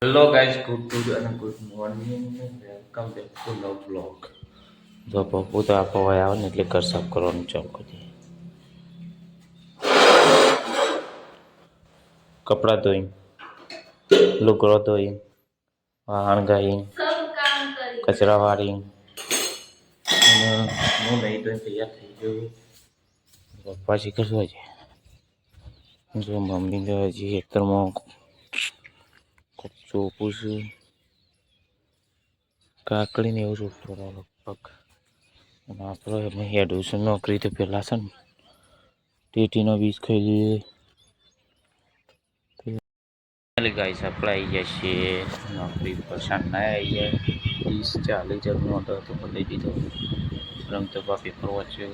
Hello guys, good અને good morning. Welcome back to love blog. જો પપ્પુ તો આપો હોય આવે ને એટલે ઘર સાફ કરવાનું ચાલુ કરી દઈએ. કપડાં ધોઈ, લુગડો ધોઈ, વાહણ ગાઈ, કચરા વાળી અને હું નહીં ધોઈને તૈયાર થઈ ગયો. પપ્પા શીખર શું છે? જો મમ્મી તો હજી ખેતરમાં ચોપું છું. કાકડીને એવું રોકતો લગભગ. અને આપણે એમને હેડું છે નોકરી તો પહેલાં છે ને ટેટીનો બીજ ખાઈ લઈએ. ગાઈસ આપણે આવી ગયા છીએ નોકરી પર. સાંજના આવી ગયા 30-40 જણનો ઓર્ડર હતો લઈ દીધો. રમતોબા પેપર વાંચ્યો.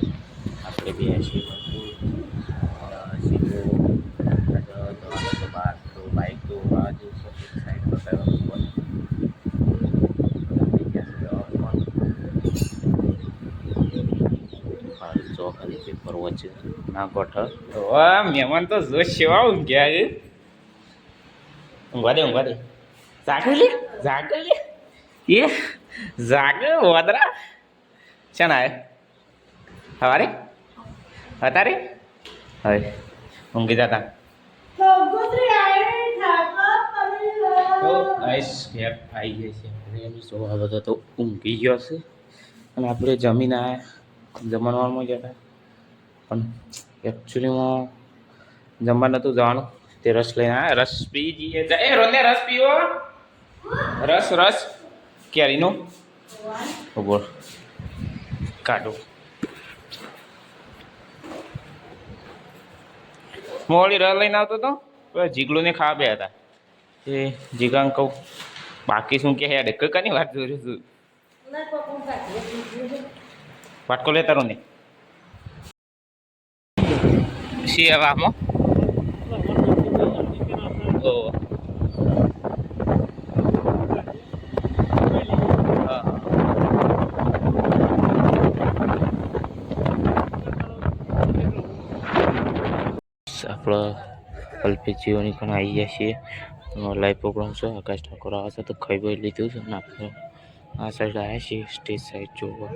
આપણે બે છીએ બહાર તો બાઇક તો આ જો સાઈડ બતાવવાનું ખાલી પેપર વાંચ્યું ના ગોઠવ તો મહેમાન તો જો સેવા ઊંઘ્યા છે. ઊંઘવા દે જાગે લે એ જાગે વદરા છે ને હવારે અત્યારે હવે ઊંઘી જતા આવી ગઈ છે. એનો સ્વભાવ બધો તો ઊંઘી ગયો છે. અને આપણે જમીન આવ્યા જમણવારમાં ગયા પણ એકચ્યુઅલીમાં જમવા નહોતું જવાનું. તે રસ લઈને આવ્યા. રસ પી જઈએ. એ રોને રસ પીવો. રસ કેરીનો બોલ કાઢો. મોડી રસ લઈને આવતો હતો. જીગલુને ખાવા બે હતા. એ જીગાને કહું બાકી શું કે હેડ કની વાત જોઈ છું. વાટકો લેતા રહો ને શી હવામાં આપણે અલ્પેજીઓની પણ આવી ગયા છીએ. લાઈવ પ્રોગ્રામ છે. આકાશ ઠાકોર આવે છે તો ખાઈ બઈ લીધું છે. અને આપણે આ સાઈડ આવ્યા છીએ સ્ટેજ સાઈડ જોવા.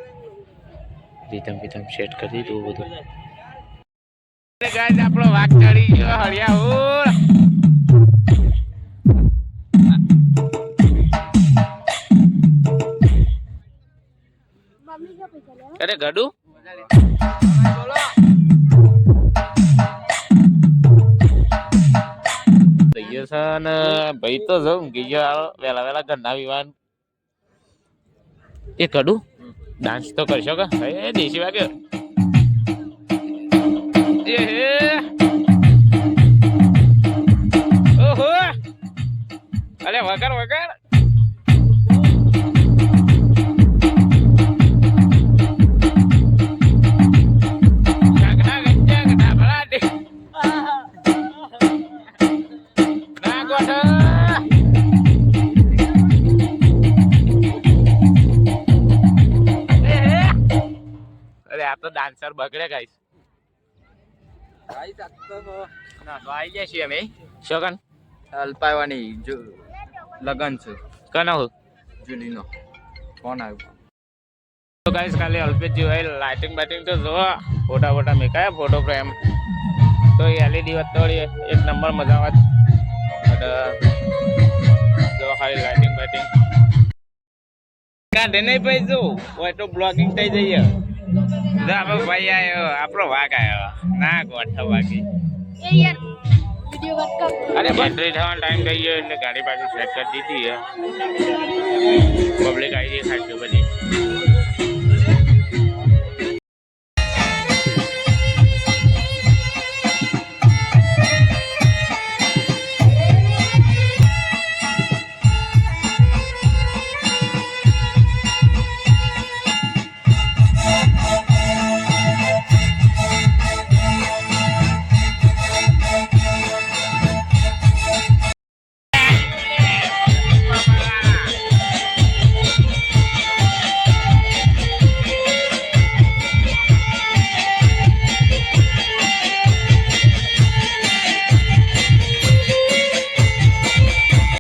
રીતમ સેટ કરી દીધું બધું. આપણો વાઘ ચડી ગયો હળિયા. અરે ગડુ ભાઈ તો જવું ગયો વેલા ઘરના વિવાન. એ કડું ડાન્સ તો કરશો કે દેશી વાગે ઓહો અરે વગર તો ડાન્સર બગડે ગાઈસ. આવી ગયા છીએ અમે શોગન અલ્પાવાની લગન છે કનો જુલીનો ફોન આવ્યો તો ગાઈસ. ખાલી અલ્પેશ જેવાય લાઇટિંગ બાઇટિંગ તો જો ફોટા મેકાયા ફોટો ફ્રેમ તો એલઈડી વતોડી એક નંબર મજા આવે. જો ખાલી લાઇટિંગ બાઇટિંગ કાઢે નહીં ભાઈ. જો હોય તો બ્લોગિંગ થઈ જઈએ. ભાઈ આવ્યો આપણો વાઘ આવ્યો ના ગોઠવ વાગી. અરે બેટરી થવાનો ટાઈમ થઈ ગયો એટલે ગાડી પાછી સેટ કરી દીધી. પબ્લિક આવી ગઈ ખાસી બધી.